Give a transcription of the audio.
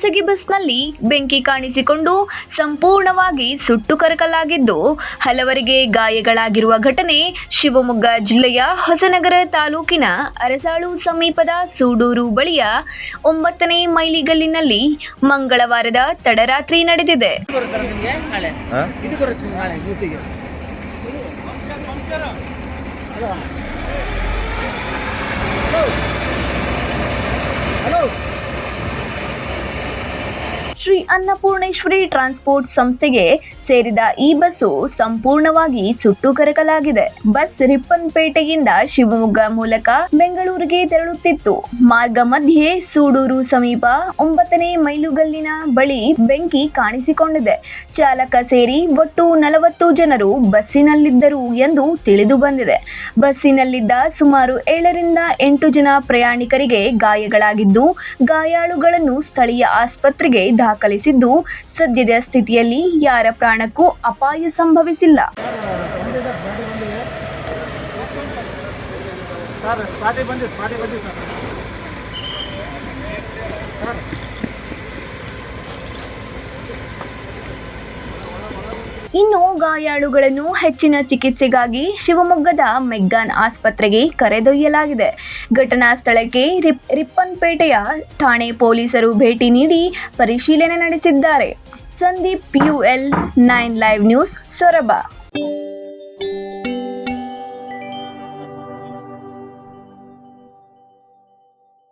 ಖಾಸಗಿ ಬಸ್ನಲ್ಲಿ ಬೆಂಕಿ ಕಾಣಿಸಿಕೊಂಡು ಸಂಪೂರ್ಣವಾಗಿ ಸುಟ್ಟು ಕರಕಲಾಗಿದ್ದು ಹಲವರಿಗೆ ಗಾಯಗಳಾಗಿರುವ ಘಟನೆ ಶಿವಮೊಗ್ಗ ಜಿಲ್ಲೆಯ ಹೊಸನಗರ ತಾಲೂಕಿನ ಅರಸಾಳು ಸಮೀಪದ ಸೂಡೂರು ಬಳಿಯ 9ನೇ ಮೈಲಿಗಲ್ಲಿನಲ್ಲಿ ಮಂಗಳವಾರದ ತಡರಾತ್ರಿ ನಡೆದಿದೆ. ಶ್ರೀ ಅನ್ನಪೂರ್ಣೇಶ್ವರಿ ಟ್ರಾನ್ಸ್ಪೋರ್ಟ್ ಸಂಸ್ಥೆಗೆ ಸೇರಿದ ಈ ಬಸ್ಸು ಸಂಪೂರ್ಣವಾಗಿ ಸುಟ್ಟು ಕರಕಲಾಗಿದೆ. ಬಸ್ ರಿಪ್ಪನ್ಪೇಟೆಯಿಂದ ಶಿವಮೊಗ್ಗ ಮೂಲಕ ಬೆಂಗಳೂರಿಗೆ ತೆರಳುತ್ತಿತ್ತು. ಮಾರ್ಗ ಮಧ್ಯೆ ಸೂಡೂರು ಸಮೀಪ 9ನೇ ಮೈಲುಗಲ್ಲಿನ ಬಳಿ ಬೆಂಕಿ ಕಾಣಿಸಿಕೊಂಡಿದೆ. ಚಾಲಕ ಸೇರಿ ಒಟ್ಟು 40 ಜನರು ಬಸ್ಸಿನಲ್ಲಿದ್ದರು ಎಂದು ತಿಳಿದು ಬಂದಿದೆ. ಬಸ್ಸಿನಲ್ಲಿದ್ದ ಸುಮಾರು 7 ರಿಂದ 8 ಜನ ಪ್ರಯಾಣಿಕರಿಗೆ ಗಾಯಗಳಾಗಿದ್ದು, ಗಾಯಾಳುಗಳನ್ನು ಸ್ಥಳೀಯ ಆಸ್ಪತ್ರೆಗೆ ದಾಖಲಿಸಿದ್ದು, ಸದ್ಯದ ಸ್ಥಿತಿಯಲ್ಲಿ ಯಾರ ಪ್ರಾಣಕ್ಕೂ ಅಪಾಯ ಸಂಭವಿಸಿಲ್ಲ. ಇನ್ನು ಗಾಯಾಳುಗಳನ್ನು ಹೆಚ್ಚಿನ ಚಿಕಿತ್ಸೆಗಾಗಿ ಶಿವಮೊಗ್ಗದ ಮೆಗ್ಗಾನ್ ಆಸ್ಪತ್ರೆಗೆ ಕರೆದೊಯ್ಯಲಾಗಿದೆ. ಘಟನಾ ಸ್ಥಳಕ್ಕೆ ರಿಪ್ಪನ್ಪೇಟೆಯ ಠಾಣೆ ಪೊಲೀಸರು ಭೇಟಿ ನೀಡಿ ಪರಿಶೀಲನೆ ನಡೆಸಿದ್ದಾರೆ. Sandeep PUL 9 live news, Soraba.